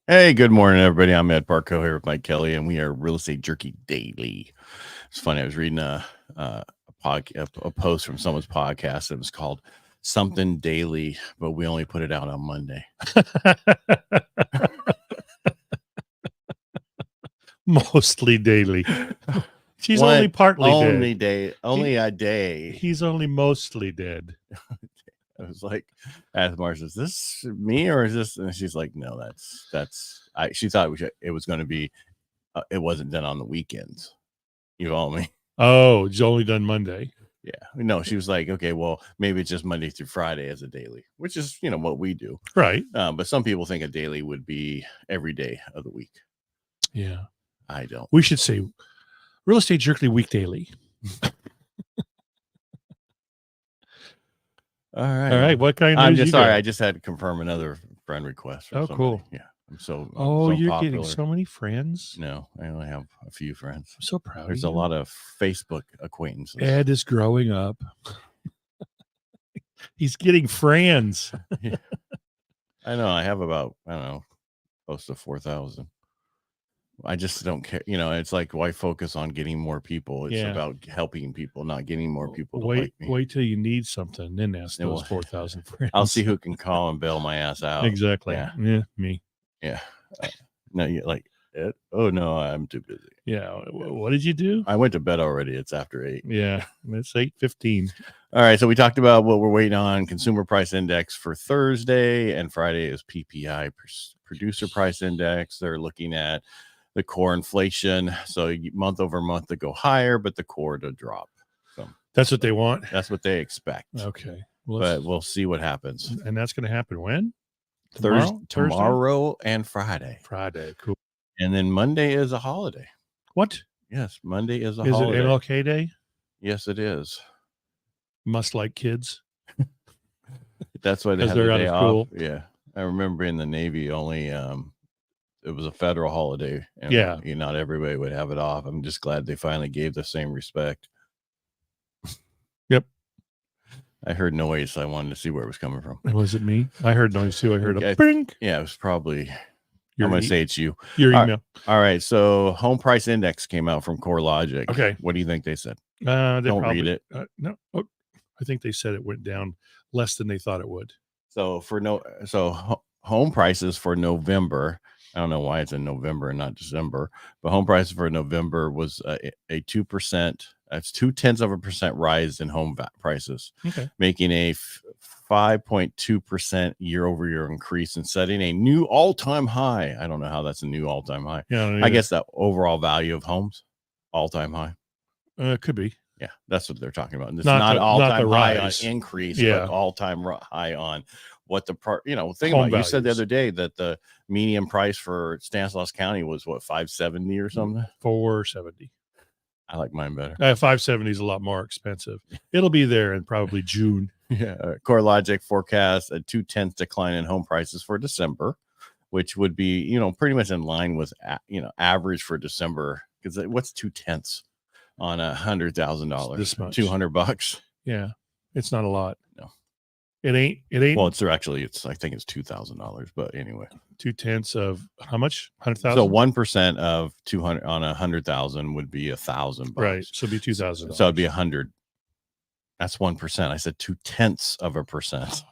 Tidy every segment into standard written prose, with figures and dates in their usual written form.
Hey, good morning, everybody. I'm Ed Parcaut here with Mike Kelly, and we are Real Estate Jerky Daily. It's funny. I was reading a post from someone's podcast. It was called Something Daily, but we only put it out on Monday. Mostly daily. She's only partly dead. Only a day. He's only mostly dead. I was like, asked Marcia, is this me or is this? And she's like, no, that's. She thought it was going to be. It wasn't done on the weekends. You follow me? Oh, it's only done Monday. Yeah. No, she was like, okay, well, maybe it's just Monday through Friday as a daily, which is, what we do. Right. But some people think a daily would be every day of the week. Yeah. I don't. We should say Real Estate Jerky Week Daily. All right. All right. What kind of I'm news just you sorry. got? I just had to confirm another friend request. Oh, somebody. cool. Yeah. I'm so you're popular. getting so many friends. No, I only have a few friends. I'm so proud. There's a lot of Facebook acquaintances. Ed is growing up. He's getting friends. Yeah. I know. I have about, close to 4,000. I just don't care. It's like, why focus on getting more people? It's about helping people, not getting more people to like me. Wait till you need something, then ask those 4,000 friends. I'll see who can call and bail my ass out. Exactly. Yeah, me. Yeah. No, you're like, oh, no, I'm too busy. Yeah. What did you do? I went to bed already. It's after 8. Yeah. It's 8:15. All right. So we talked about what we're waiting on. Consumer Price Index for Thursday, and Friday is PPI, Producer Price Index. They're looking at the core inflation. So month over month to go higher, but the core to drop. So that's what they want. That's what they expect. Okay. But we'll see what happens. And that's going to happen when? Tomorrow and Friday. Friday. Cool. And then Monday is a holiday. What? Yes. Monday is a holiday. Is it MLK Day? Yes, it is. Must like kids. That's why they have the day off. Yeah. I remember in the Navy only, it was a federal holiday. And not everybody would have it off. I'm just glad they finally gave the same respect. Yep. I heard noise, so I wanted to see where it was coming from. Was it me? I heard noise too. I heard a bing. Yeah, it was probably. I'm going to say it's you. Your email. All right. So Home Price Index came out from CoreLogic. Okay. What do you think they said? Don't read it. No. Oh, I think they said it went down less than they thought it would. So home prices for November, I don't know why it's in November and not December, but home prices for November was a 2%. That's 0.2% rise in home prices, making a 5.2% year-over-year increase and setting a new all-time high. I don't know how that's a new all-time high. Yeah, I guess that overall value of homes, all-time high. Could be. Yeah, that's what they're talking about. And it's not all-time high on increase, but all-time high on what the think about. You said the other day that the median price for Stanislaus County was what, $570 or something? $470. I like mine better. 570 is a lot more expensive. It'll be there in probably June. Yeah. CoreLogic forecasts a 0.2 decline in home prices for December, which would be, pretty much in line with, average for December. Because what's 0.2 on $100,000? This much. $200. Yeah. It's not a lot. No. It ain't. Well, I think it's $2,000, but anyway. 0.2 of how much? 100,000. So 1% of 200 on 100,000 would be $1,000. Right. So it'd be $2,000. So it'd be 100. That's 1%. I said 0.2%.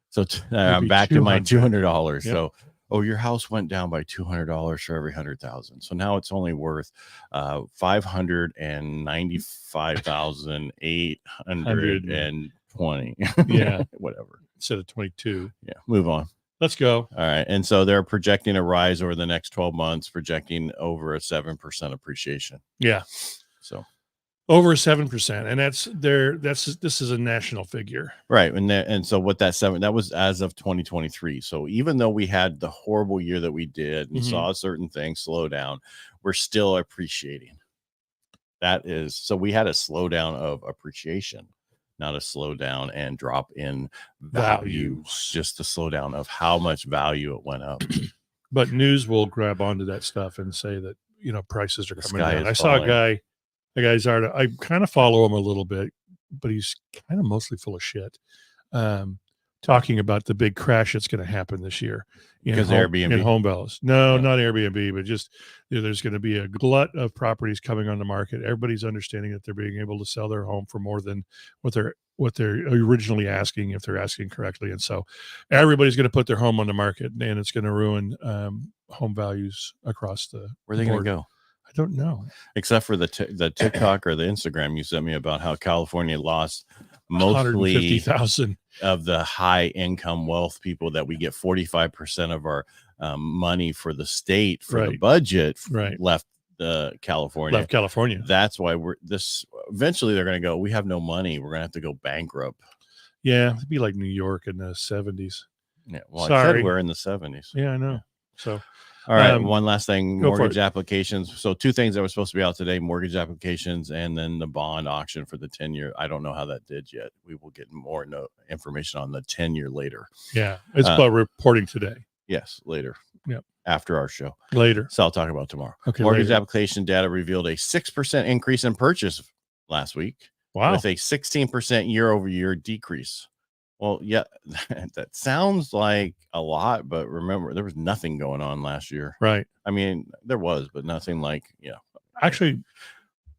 So I'm back to my $200. Yep. So, your house went down by $200 for every 100,000. So now it's only worth $595,820. Yeah. Whatever. Instead of 22. Yeah. Move on. Let's go. All right. And so they're projecting a rise over the next 12 months, projecting over a 7% appreciation. Yeah. So over 7%. And this is a national figure. Right. And so what that was as of 2023. So even though we had the horrible year that we did and saw certain things slow down, we're still appreciating. So we had a slowdown of appreciation, not a slowdown and drop in values, just the slowdown of how much value it went up. But news will grab onto that stuff and say that, prices are coming down. I saw a guy's art. I kind of follow him a little bit, but he's kind of mostly full of shit. talking about the big crash that's going to happen this year because Airbnb in home values. No, not Airbnb, but just there's going to be a glut of properties coming on the market. Everybody's understanding that they're being able to sell their home for more than what they're originally asking, if they're asking correctly. And so everybody's going to put their home on the market, and it's going to ruin home values across the Where are they going to go? I don't know. Except for the TikTok or the Instagram you sent me about how California lost mostly 150,000 of the high income wealth people, that we get 45% of our money for the state for the budget left California. Left California. That's why eventually they're going to go, we have no money. We're going to have to go bankrupt. Yeah. It'd be like New York in the 70s. Yeah. Well, I said we're in the 70s. Yeah, I know. So, all right. One last thing, mortgage applications. So 2 things that were supposed to be out today, mortgage applications and then the bond auction for the 10-year. I don't know how that did yet. We will get more information on the 10-year later. Yeah. It's about reporting today. Yes. Later. Yep. After our show. Later. So I'll talk about tomorrow. Okay. Mortgage application data revealed a 6% increase in purchase last week. Wow. With a 16% year-over-year decrease. Well, yeah, that sounds like a lot, but remember, there was nothing going on last year. Right. I mean, there was, but nothing like, Actually,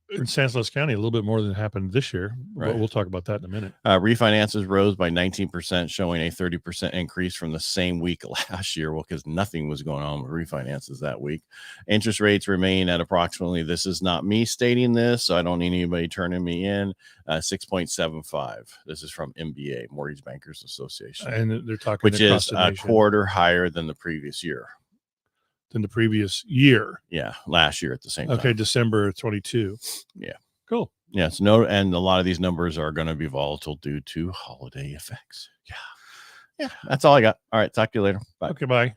in Stanislaus County, a little bit more than happened this year. Right. But we'll talk about that in a minute. Refinances rose by 19%, showing a 30% increase from the same week last year. Well, because nothing was going on with refinances that week. Interest rates remain at approximately, this is not me stating this, so I don't need anybody turning me in, 6.75. This is from MBA, Mortgage Bankers Association. And they're talking, which is a quarter higher than the previous year. Yeah, last year at the same time. Okay, December 22. Yeah. Cool. Yes, and a lot of these numbers are going to be volatile due to holiday effects. Yeah. That's all I got. All right, talk to you later. Bye. Okay, bye.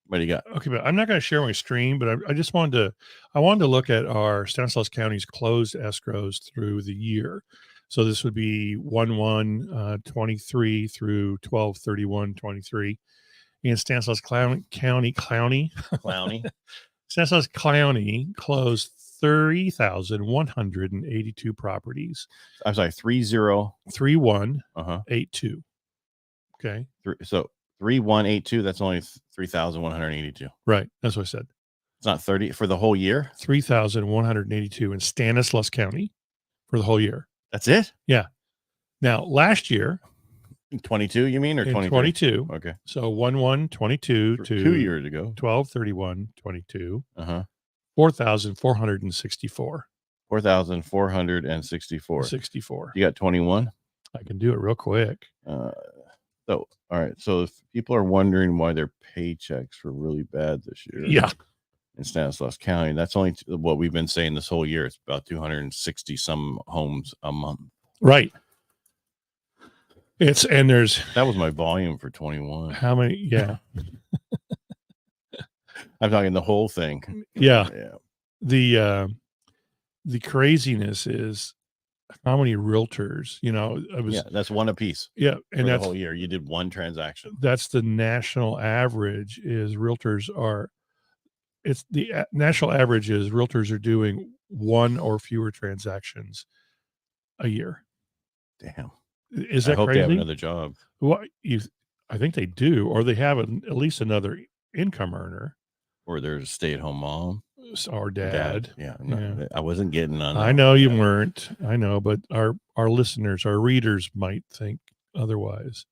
What do you got? Okay, but I'm not going to share my screen, but I just wanted to look at our Stanislaus County's closed escrows through the year. So this would be 1/1/23 through 12/31/23. In Stanislaus County, Stanislaus County closed 30,182 properties. I'm sorry, 3182. Okay. So 3182. That's only 3,182. Right. That's what I said. It's not 30 for the whole year. 3,182 in Stanislaus County for the whole year. That's it. Yeah. Now last year. 22, you mean, or 22? Okay. So 1/1/22 to 2 years ago. 12/31/22. 4,464. 4,464. 64. You got 21. I can do it real quick. So all right. So if people are wondering why their paychecks were really bad this year, in Stanislaus County, that's only what we've been saying this whole year. It's about 260 some homes a month. Right. That was my volume for 21. How many? Yeah. I'm talking the whole thing. Yeah. The craziness is how many realtors, that's one a piece. Yeah. And that's the whole year. You did one transaction. That's the national average is the national average is realtors are doing one or fewer transactions a year. Damn. Is that I hope crazy? They have another job. Well, I think they do, or they have at least another income earner, or they're a stay-at-home mom or dad. Yeah, I wasn't getting on. I know you weren't. I know, but our listeners, our readers might think otherwise.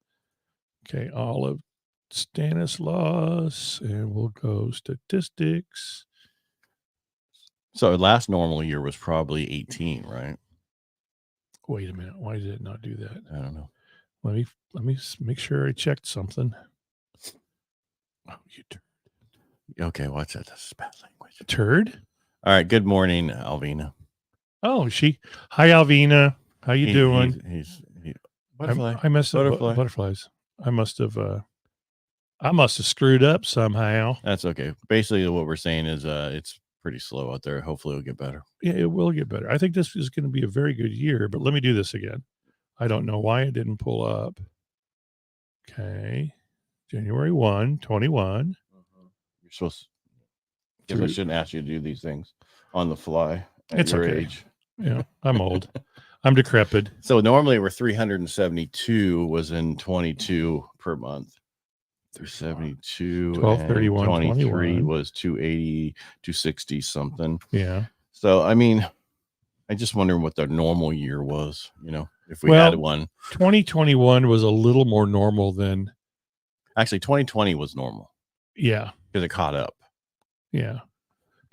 Okay, all of Stanislaus, and we'll go statistics. So last normal year was probably 18, right? Wait a minute. Why did it not do that? I don't know. Let me make sure I checked something. Oh, you turd. Okay, what's that? That's bad language. Turd? All right. Good morning, Alvina. Oh, hi, Alvina. How you doing? He's butterfly. I must have butterflies. I must have screwed up somehow. That's okay. Basically, what we're saying is it's pretty slow out there. Hopefully it'll get better. Yeah, it will get better. I think this is going to be a very good year, but let me do this again. I don't know why it didn't pull up. Okay. January 1, 21. You're supposed to, because I shouldn't ask you to do these things on the fly at it's your okay. age. Yeah, I'm old. I'm decrepit. So normally we're 372 was in 22 per month. 372 1231 and 23 21 was 280, 260 something. Yeah. So I mean, I just wonder what the normal year was, if we had one. 2021 was a little more normal than actually 2020 was normal. Yeah. Because it caught up. Yeah.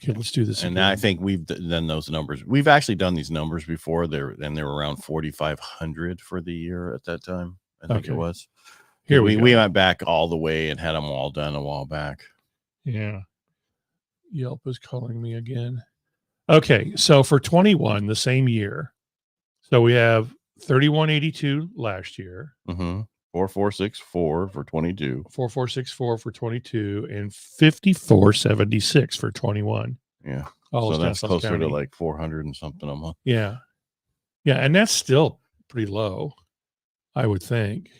Okay, let's do this and again. I think we've done those numbers. We've actually done these numbers before. They were around 4,500 for the year at that time. I think it was. Here we went back all the way and had them all done a while back. Yeah. Yelp is calling me again. Okay, so for 21, the same year, so we have 3182 last year. 4464 for 22. 4464 for 22 and 5476 for 21. Yeah. So that's closer to like 400 and something a month. Yeah. Yeah. And that's still pretty low, I would think.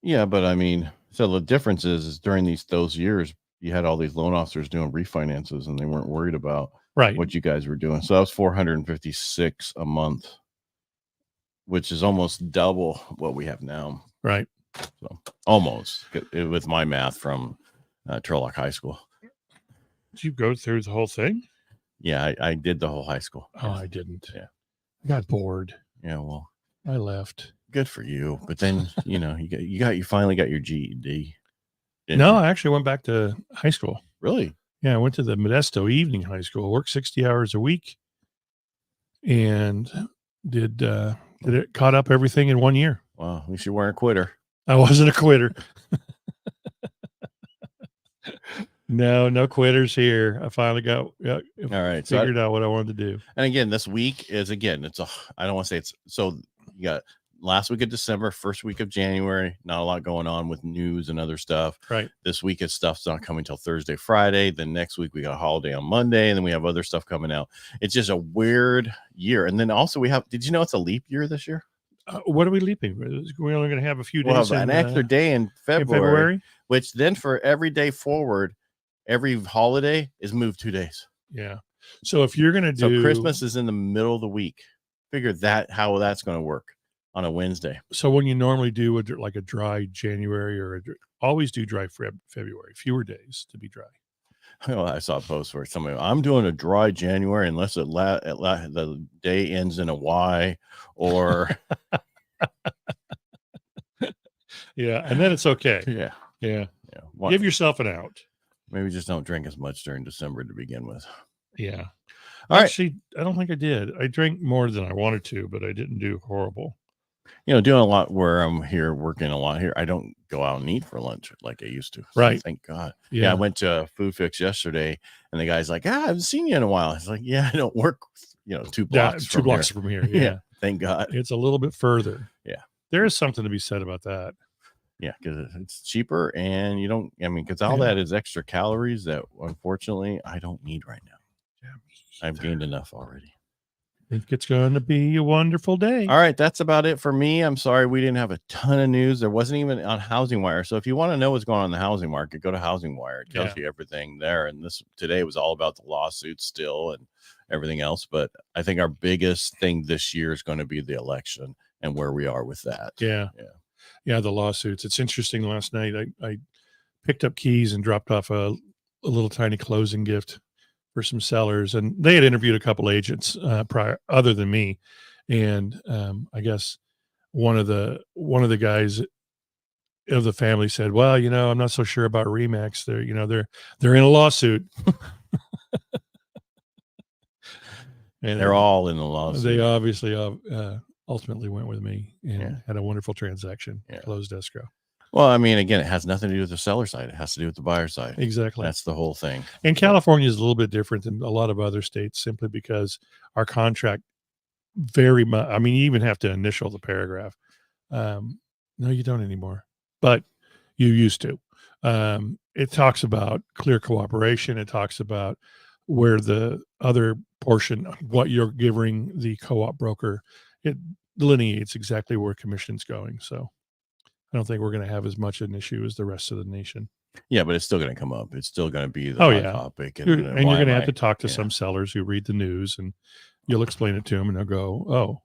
Yeah. But I mean, so the difference is during those years, you had all these loan officers doing refinances and they weren't worried about what you guys were doing. So that was 456 a month, which is almost double what we have now. Right. So almost with my math from Turlock High School. Did you go through the whole thing? Yeah, I did the whole high school. Oh, I didn't. Yeah. I got bored. Yeah, well. I left. Good for you. But then, you finally got your GED. No, I actually went back to high school. Really? Yeah, I went to the Modesto Evening High School, worked 60 hours a week, and did it, caught up everything in 1 year. Wow, at least you weren't a quitter. I wasn't a quitter. No quitters here. I finally got all right. Figured out what I wanted to do. And again, this week is I don't want to say it's so you got last week of December, first week of January, not a lot going on with news and other stuff. Right. This week is stuff's not coming till Thursday, Friday. Then next week we got a holiday on Monday, and then we have other stuff coming out. It's just a weird year. And then also did you know it's a leap year this year? What are we leaping? We're only going to have a few days. We'll have an extra day in February, which then for every day forward, every holiday is moved 2 days. Yeah. So if you're going to do Christmas is in the middle of the week, figure how that's going to work on a Wednesday. So when you normally do like a dry January or always do dry February, fewer days to be dry. Well, I saw a post where somebody, I'm doing a dry January unless the day ends in a Y or. Yeah. And then it's okay. Yeah. Yeah. Give yourself an out. Maybe just don't drink as much during December to begin with. Yeah. Actually, I don't think I did. I drank more than I wanted to, but I didn't do horrible. Doing a lot where I'm here, working a lot here. I don't go out and eat for lunch like I used to. So right. Thank God. Yeah. I went to Food Fix yesterday and the guy's like, I haven't seen you in a while. It's like, yeah, I don't work, 2 blocks from here. Yeah. Thank God. It's a little bit further. Yeah. There is something to be said about that. Yeah, because it's cheaper and because all that is extra calories that unfortunately I don't need right now. Yeah, I've gained enough already. I think it's going to be a wonderful day. All right, that's about it for me. I'm sorry we didn't have a ton of news. There wasn't even on Housing Wire. So if you want to know what's going on in the housing market, go to Housing Wire. It tells you everything there. And today was all about the lawsuits still and everything else. But I think our biggest thing this year is going to be the election and where we are with that. Yeah, the lawsuits. It's interesting. Last night, I picked up keys and dropped off a little tiny closing gift for some sellers, and they had interviewed a couple agents prior, other than me, and I guess one of the guys of the family said, "Well, I'm not so sure about Remax. They're in a lawsuit." And they're all in the lawsuit. They obviously ultimately went with me and had a wonderful transaction, closed escrow. Well, again, it has nothing to do with the seller side. It has to do with the buyer side. Exactly. That's the whole thing. And California is a little bit different than a lot of other states simply because our contract very much, you even have to initial the paragraph. No, you don't anymore, but you used to. It talks about clear cooperation. It talks about where the other portion, what you're giving the co-op broker, it delineates exactly where commission's going. So I don't think we're going to have as much an issue as the rest of the nation. Yeah, but it's still going to come up. It's still going to be the hot topic. And you're going to have to talk to some sellers who read the news, and you'll explain it to them, and they'll go, "Oh."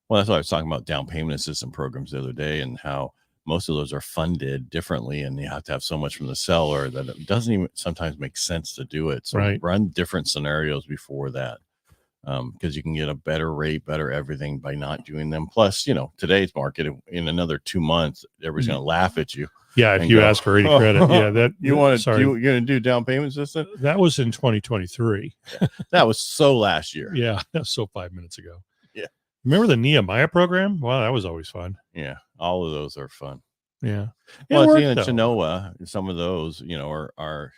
Well, that's what I was talking about down payment assistance programs the other day, and how most of those are funded differently, and you have to have so much from the seller that it doesn't even sometimes make sense to do it. So Right. run different scenarios before that, because you can get a better rate, better everything by not doing them. Plus, today's market, in another 2 months, everybody's going to laugh at you. Yeah, if you ask for any credit. Yeah, you're going to do down payment assistance? That was in 2023. That was so last year. Yeah, that's so 5 minutes ago. Yeah. Remember the Nehemiah program? Wow, that was always fun. Yeah, all of those are fun. Yeah. Well, Chenoa, some of those, are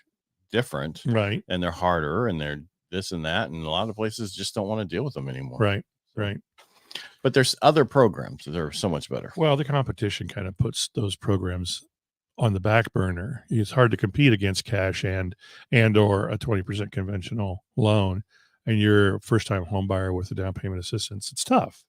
different, right? And they're harder, and they're this and that, and a lot of places just don't want to deal with them anymore. Right. Right. But there's other programs that are so much better. Well, the competition kind of puts those programs on the back burner. It's hard to compete against cash and or a 20% conventional loan, and you're a first-time home buyer with a down payment assistance. It's tough.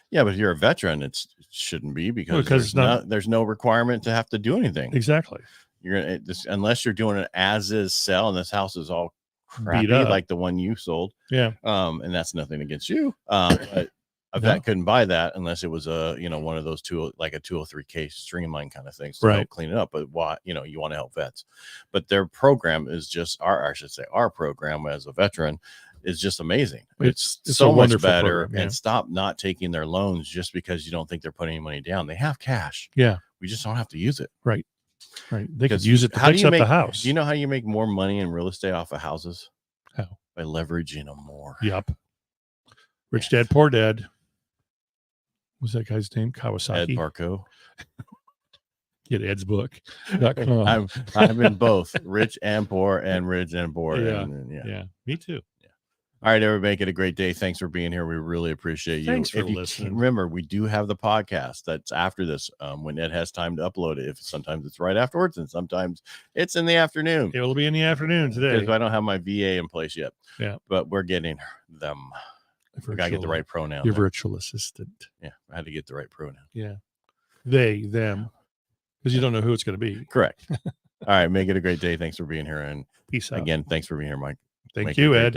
Yeah, but if you're a veteran, it shouldn't be, because there's no requirement to have to do anything. Exactly. You're gonna unless you're doing an as-is sell, and this house is all crappy like the one you sold. Yeah. And that's nothing against you. But a vet couldn't buy that unless it was one of those like a 203K streamline kind of things to help clean it up. But why, you want to help vets, but their program is just our program as a veteran is just amazing. It's so much better program, and stop not taking their loans just because you don't think they're putting any money down. They have cash. Yeah. We just don't have to use it. Right. They could use it to fix up the house. Do you know how you make more money in real estate off of houses? How? By leveraging them more. Yep. Rich Dad, Poor Dad. What's that guy's name? Kawasaki. Ed Parcaut. Get Ed's book. I'm in both Rich and Poor and Rich and Poor. Yeah. Me too. Yeah. All right, everybody, make it a great day. Thanks for being here. We really appreciate you. Thanks for listening. Remember, we do have the podcast that's after this, when Ed has time to upload it. If sometimes it's right afterwards, and sometimes it's in the afternoon. It will be in the afternoon today. Because I don't have my VA in place yet. Yeah. But we're getting them. We got to get the right pronoun. Your virtual assistant. Yeah. I had to get the right pronoun. Yeah. They, them. Because you don't know who it's going to be. Correct. All right. Make it a great day. Thanks for being here. And peace out. Again, thanks for being here, Mike. Thank you, Ed.